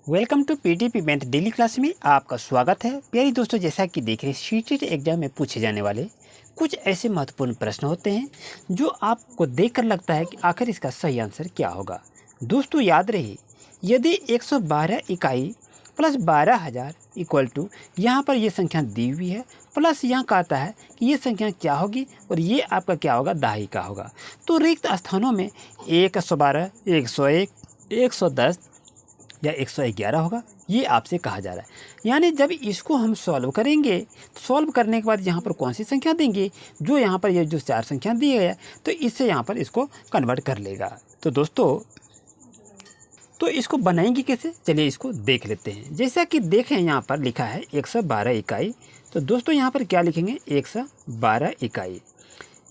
Welcome to PTP math daily class में आपका स्वागत है। प्यारे दोस्तों, जैसा कि देख रहे हैं सीटेट एग्जाम में पूछे जाने वाले कुछ ऐसे महत्वपूर्ण प्रश्न होते हैं जो आपको देखकर लगता है कि आखिर इसका सही आंसर क्या होगा। दोस्तों याद रहे, यदि 112 इकाई प्लस 12,000 इक्वल टू यहाँ पर ये संख्या दी हुई है, प्लस यहाँ कहता है कि ये संख्या क्या होगी और ये आपका क्या होगा, दहाई का होगा। तो रिक्त स्थानों में 112, 101, 110 या 111 होगा, ये आपसे कहा जा रहा है। यानी जब इसको हम सॉल्व करेंगे तो सॉल्व करने के बाद यहाँ पर कौन सी संख्या देंगे, जो यहाँ पर ये जो चार संख्या दी है तो इससे यहाँ पर इसको कन्वर्ट कर लेगा। तो दोस्तों तो इसको बनाएंगे कैसे, चलिए इसको देख लेते हैं। जैसा कि देखें यहाँ पर लिखा है 112 इकाई, तो दोस्तों यहाँ पर क्या लिखेंगे, 112 इकाई।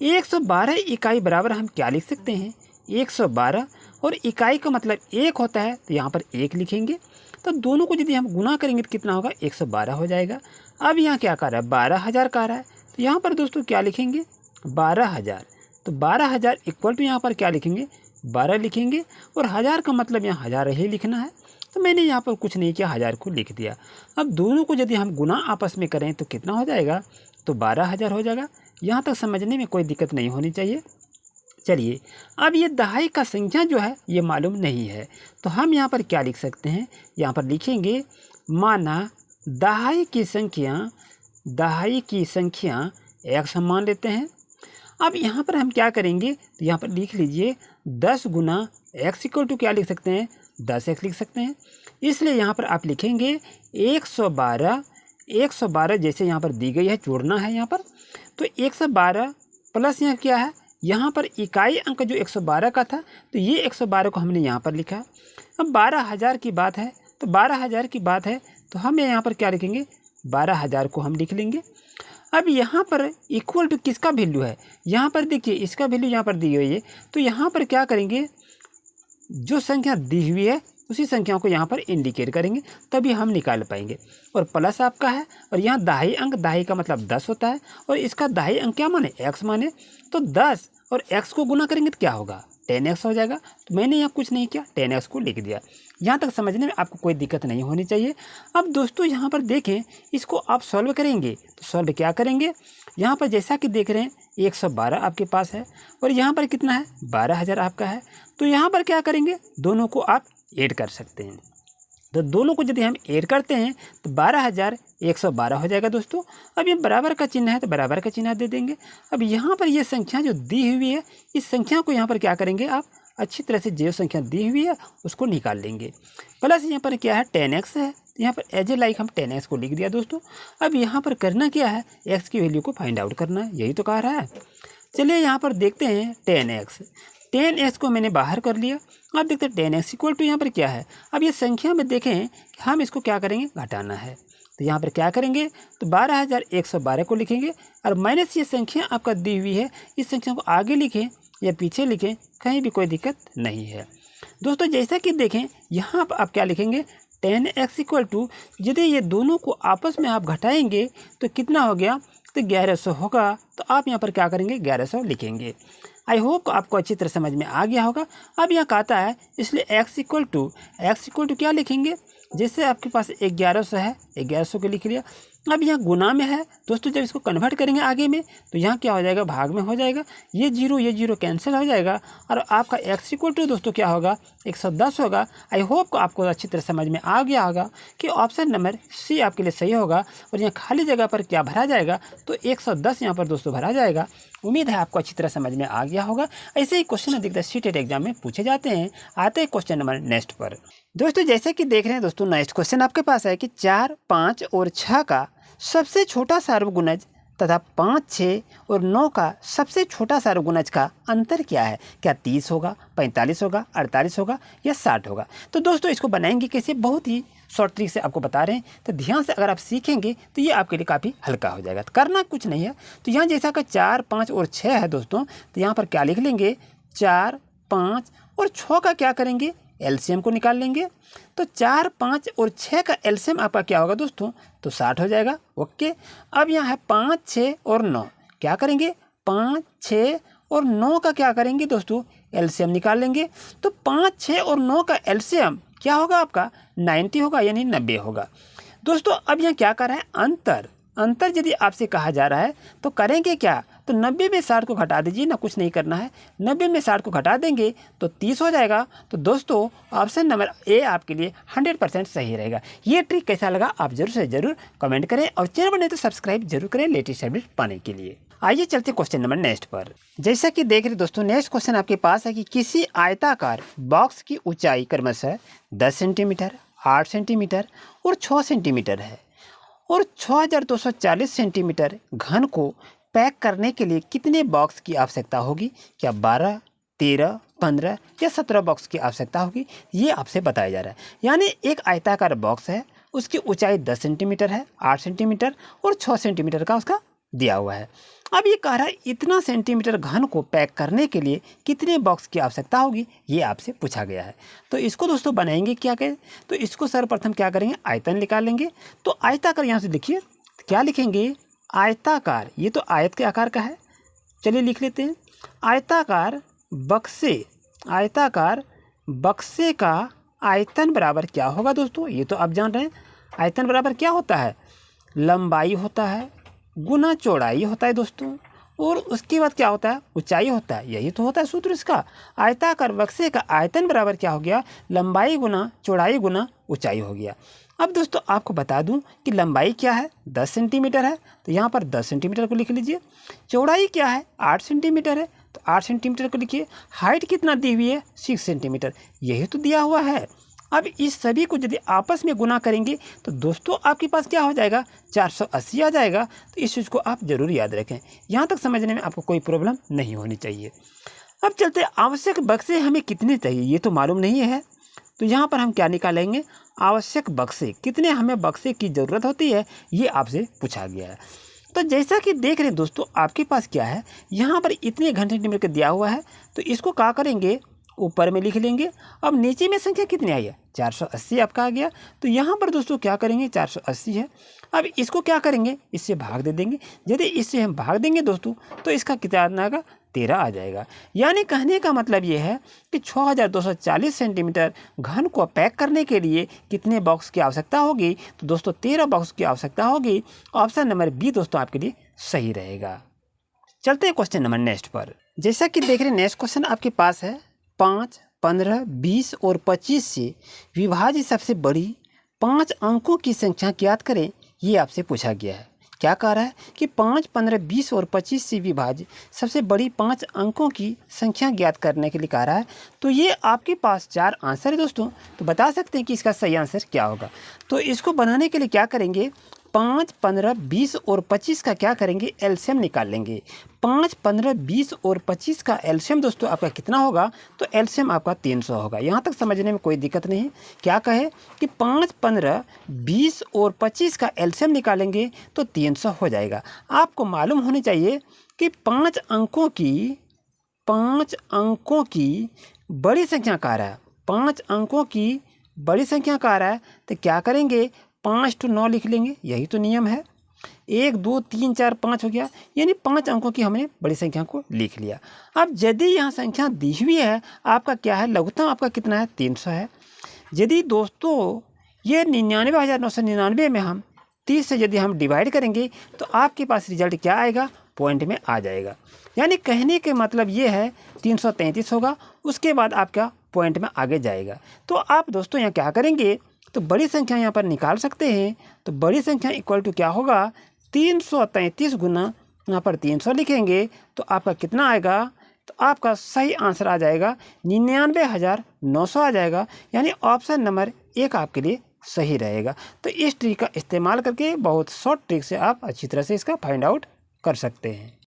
112 इकाई बराबर हम क्या लिख सकते हैं, 112 और इकाई का मतलब एक होता है तो यहाँ पर एक लिखेंगे। तो दोनों को यदि हम गुना करेंगे तो कितना होगा, 112 हो जाएगा। अब यहाँ क्या कर रहा है, 12,000 का रहा है, तो यहाँ पर दोस्तों क्या लिखेंगे, 12,000। तो 12,000 इक्वल टू यहाँ पर क्या लिखेंगे, 12 लिखेंगे और 1000 का मतलब यहाँ 1000 ही लिखना है। तो मैंने यहाँ पर कुछ नहीं किया, 1000 को लिख दिया। अब दोनों को यदि हम गुना आपस में करें तो कितना हो जाएगा, तो 12,000 हो जाएगा। यहाँ तक समझने में कोई दिक्कत नहीं होनी चाहिए। चलिए अब ये दहाई का संख्या जो है ये मालूम नहीं है, तो हम यहाँ पर क्या लिख सकते हैं, यहाँ पर लिखेंगे माना दहाई की संख्या x हम मान लेते हैं। अब यहाँ पर हम क्या करेंगे, तो यहाँ पर लिख लीजिए 10 गुना x इक्वल टू क्या लिख सकते हैं, 10x लिख सकते हैं। इसलिए यहाँ पर आप लिखेंगे 112 जैसे यहाँ पर दी गई है, जोड़ना है यहाँ पर। तो 112 प्लस यहाँ क्या है, यहाँ पर इकाई अंक जो 112 का था तो ये 112 को हमने यहाँ पर लिखा। अब 12,000 की बात है, तो 12,000 की बात है तो हम यहाँ पर क्या लिखेंगे, 12,000 को हम लिख लेंगे। अब यहाँ पर इक्वल टू किसका वैल्यू है, यहाँ पर देखिए इसका वैल्यू यहाँ पर दी हुई है, तो यहाँ पर क्या करेंगे, जो संख्या दी हुई है उसी संख्या को यहाँ पर इंडिकेट करेंगे, तभी हम निकाल पाएंगे। और प्लस आपका है और यहाँ दहाई अंक, दहाई का मतलब 10 होता है और इसका दहाई अंक क्या माने, x माने। तो 10 और x को गुना करेंगे तो क्या होगा, 10x हो जाएगा। तो मैंने यहाँ कुछ नहीं किया, 10x को लिख दिया। यहाँ तक समझने में आपको कोई दिक्कत नहीं होनी चाहिए। अब दोस्तों यहाँ पर देखें, इसको आप सॉल्व करेंगे तो सॉल्व क्या करेंगे, यहाँ पर जैसा कि देख रहे हैं 112 आपके पास है और यहाँ पर कितना है, 12,000 आपका है। तो यहाँ पर क्या करेंगे, दोनों को आप ऐड कर सकते हैं। तो दोनों को यदि हम ऐड करते हैं तो 12,112 हो जाएगा दोस्तों। अब ये बराबर का चिन्ह है तो बराबर का चिन्ह दे देंगे। अब यहाँ पर ये संख्या जो दी हुई है, इस संख्या को यहाँ पर क्या करेंगे, आप अच्छी तरह से जो संख्या दी हुई है उसको निकाल लेंगे। प्लस यहाँ पर क्या है, 10x है, यहाँ पर एज ए लाइक हम 10x को लिख दिया दोस्तों। अब यहाँ पर करना क्या है, x की वैल्यू को फाइंड आउट करना है, यही तो कह रहा है। चलिए यहाँ पर देखते हैं 10x को मैंने बाहर कर लिया। अब देखते हैं 10x इक्वल टू यहाँ पर क्या है। अब ये संख्या में देखें कि हम इसको क्या करेंगे, घटाना है। तो यहाँ पर क्या करेंगे, तो 12,112 को लिखेंगे और माइनस ये संख्या आपका दी हुई है, इस संख्या को आगे लिखें या पीछे लिखें, कहीं भी कोई दिक्कत नहीं है दोस्तों। जैसा कि देखें यहाँ पर आप क्या लिखेंगे, 10x इक्वल टू यदि ये दोनों को आपस में आप घटाएंगे तो कितना हो गया, तो 1100 होगा। तो आप यहाँ पर क्या करेंगे, 1100 लिखेंगे। आई होप आपको अच्छी तरह समझ में आ गया होगा। अब यहाँ कहता है इसलिए x इक्वल टू क्या लिखेंगे, जैसे आपके पास 1100 है, 1100 को लिख लिया। अब यहाँ गुना में है दोस्तों, जब इसको कन्वर्ट करेंगे आगे में तो यहाँ क्या हो जाएगा, भाग में हो जाएगा। ये जीरो कैंसिल हो जाएगा और आपका x इक्वल टू दोस्तों क्या होगा, 110 होगा। आई होप आपको अच्छी तरह समझ में आ गया होगा कि ऑप्शन नंबर सी आपके लिए सही होगा। और यहाँ खाली जगह पर क्या भरा जाएगा, तो 110 यहाँ पर दोस्तों भरा जाएगा। उम्मीद है आपको अच्छी तरह समझ में आ गया होगा। ऐसे ही क्वेश्चन अधिकतर सीटेट एग्जाम में पूछे जाते हैं। आते हैं क्वेश्चन नंबर नेक्स्ट पर। दोस्तों जैसे कि देख रहे हैं दोस्तों, नेक्स्ट क्वेश्चन आपके पास है कि 4, 5 और 6 का सबसे छोटा सार्वगुणज तथा 5, 6 और 9 का सबसे छोटा सार्वगुणज का अंतर क्या है। क्या 30 होगा, 45 होगा, 48 होगा या 60 होगा। तो दोस्तों इसको बनाएंगे कैसे, बहुत ही शॉर्ट ट्रिक से आपको बता रहे हैं। तो ध्यान से अगर आप सीखेंगे तो ये आपके लिए काफ़ी हल्का हो जाएगा। तो करना कुछ नहीं है, तो यहाँ जैसा का 4, 5 और 6 है दोस्तों, तो यहाँ पर क्या लिख लेंगे, 4, 5 और 6 का क्या करेंगे, एलसीएम को निकाल लेंगे। तो 4, 5 और 6 का एलसीएम आपका क्या होगा दोस्तों, तो 60 हो जाएगा। ओके, अब यहाँ है 5, 6 और 9, क्या करेंगे, 5, 6 और 9 का क्या करेंगे दोस्तों, एलसीएम निकाल लेंगे। तो 5, 6 और 9 का एलसीएम क्या होगा आपका 90 होगा, यानी 90 होगा। दोस्तों अब यहाँ क्या कर रहा है, अंतर यदि आपसे कहा जा रहा है तो करेंगे क्या, तो 90 में 60 को घटा दीजिए ना, कुछ नहीं करना है। 90 में 60 को घटा देंगे तो 30 हो जाएगा। तो दोस्तों ऑप्शन नंबर ए आपके लिए 100% सही रहेगा। ये ट्रिक कैसा लगा आप जरूर से जरूर कमेंट करें और चैनल बने तो सब्सक्राइब जरूर करें लेटेस्ट अपडेट पाने के लिए। आइए चलते क्वेश्चन नंबर नेक्स्ट पर। जैसा कि देख रहे दोस्तों, नेक्स्ट क्वेश्चन आपके पास है कि किसी आयताकार बॉक्स की ऊंचाई क्रमशः 10 सेंटीमीटर, 8 सेंटीमीटर और 6 सेंटीमीटर है और 6240 सेंटीमीटर घन को पैक करने के लिए कितने बॉक्स की आवश्यकता होगी? क्या 12, 13, 15 या 17 बॉक्स की आवश्यकता होगी? ये आपसे बताया जा रहा है। यानी एक आयताकार बॉक्स है, उसकी ऊंचाई 10 सेंटीमीटर है, 8 सेंटीमीटर और 6 सेंटीमीटर का उसका दिया हुआ है। अब ये कह रहा है इतना सेंटीमीटर घन को पैक करने के लिए कितने बॉक्स की आवश्यकता होगी, ये आपसे पूछा गया है। तो इसको दोस्तों बनाएंगे क्या करें, तो इसको सर्वप्रथम क्या करेंगे, आयतन निकालेंगे। तो आयताकार यहाँ से देखिए क्या लिखेंगे, आयताकार, ये तो आयत के आकार का है, चलिए लिख लेते हैं। आयताकार बक्से का आयतन बराबर क्या होगा दोस्तों, ये तो आप जान रहे हैं। आयतन बराबर क्या होता है, लंबाई होता है गुना चौड़ाई होता है दोस्तों, और उसके बाद क्या होता है, ऊंचाई होता है। यही तो होता है सूत्र इसका। आयताकार बक्से का आयतन बराबर क्या हो गया, लंबाई गुना चौड़ाई गुना ऊंचाई हो गया। अब दोस्तों आपको बता दूं कि लंबाई क्या है, 10 सेंटीमीटर है, तो यहाँ पर 10 सेंटीमीटर को लिख लीजिए। चौड़ाई क्या है, 8 सेंटीमीटर है, तो 8 सेंटीमीटर को लिखिए। हाइट कितना दी हुई है, 6 सेंटीमीटर, यही तो दिया हुआ है। अब इस सभी को यदि आपस में गुना करेंगे तो दोस्तों आपके पास क्या हो जाएगा, 480 आ जाएगा। तो इस चीज़ को आप ज़रूर याद रखें, यहाँ तक समझने में आपको कोई प्रॉब्लम नहीं होनी चाहिए। अब चलते आवश्यक बक्से हमें कितने चाहिए, ये तो मालूम नहीं है। तो यहाँ पर हम क्या निकालेंगे, आवश्यक बक्से, कितने हमें बक्से की ज़रूरत होती है, ये आपसे पूछा गया है। तो जैसा कि देख रहे हैं दोस्तों, आपके पास क्या है, यहाँ पर इतने घन सेंटीमीटर का दिया हुआ है, तो इसको क्या करेंगे, ऊपर में लिख लेंगे। अब नीचे में संख्या कितनी आई है, 480 आपका आ गया। तो यहाँ पर दोस्तों क्या करेंगे, 480 है। अब इसको क्या करेंगे, इससे भाग दे देंगे। यदि इससे हम भाग देंगे दोस्तों तो इसका कितना आएगा, 13 आ जाएगा। यानी कहने का मतलब ये है कि 6240 सेंटीमीटर घन को पैक करने के लिए कितने बॉक्स की आवश्यकता होगी, तो दोस्तों 13 बॉक्स की आवश्यकता होगी। ऑप्शन नंबर बी दोस्तों आपके लिए सही रहेगा। चलते हैं क्वेश्चन नंबर नेक्स्ट पर। जैसा कि देख रहे हैं, नेक्स्ट क्वेश्चन आपके पास है 5, 15, 20 और 25 से विभाज्य सबसे बड़ी 5 अंकों की संख्या ज्ञात करें, ये आपसे पूछा गया है। क्या कह रहा है कि 5, 15, 20 और 25 से विभाज्य सबसे बड़ी 5 अंकों की संख्या ज्ञात करने के लिए कह रहा है। तो ये आपके पास 4 आंसर है दोस्तों, तो बता सकते हैं कि इसका सही आंसर क्या होगा। तो इसको बनाने के लिए क्या करेंगे, 5, 15, 20 और 25 का क्या करेंगे, एलसीएम निकाल लेंगे। 5, 15, 20 और 25 का एलसीएम दोस्तों आपका कितना होगा, तो एलसीएम आपका 300 होगा। यहाँ तक समझने में कोई दिक्कत नहीं है। क्या कहे कि 5, 15, 20 और 25 का एलसीएम निकालेंगे तो 300 हो जाएगा। आपको मालूम होनी चाहिए कि 5 अंकों की बड़ी संख्या कह रहा है, 5 अंकों की बड़ी संख्या कह रहा है, तो क्या करेंगे, 5 to 9 लिख लेंगे, यही तो नियम है। 1, 2, 3, 4, 5 हो गया, यानी 5 अंकों की हमने बड़ी संख्या को लिख लिया। अब यदि यहाँ संख्या दी हुई है, आपका क्या है, लघुत्तम आपका कितना है, 300 है। यदि दोस्तों ये 99,999 में हम 30 से यदि हम डिवाइड करेंगे तो आपके पास रिजल्ट क्या आएगा, पॉइंट में आ जाएगा। यानी कहने के मतलब ये है 333 होगा, उसके बाद आपका पॉइंट में आगे जाएगा। तो आप दोस्तों यहाँ क्या करेंगे, तो बड़ी संख्या यहाँ पर निकाल सकते हैं। तो बड़ी संख्या इक्वल टू क्या होगा, 333 गुना यहाँ पर 300 लिखेंगे तो आपका कितना आएगा, तो आपका सही आंसर आ जाएगा 99,900 आ जाएगा। यानी ऑप्शन नंबर 1 आपके लिए सही रहेगा। तो इस ट्रिक का इस्तेमाल करके बहुत शॉर्ट ट्रिक से आप अच्छी तरह से इसका फाइंड आउट कर सकते हैं।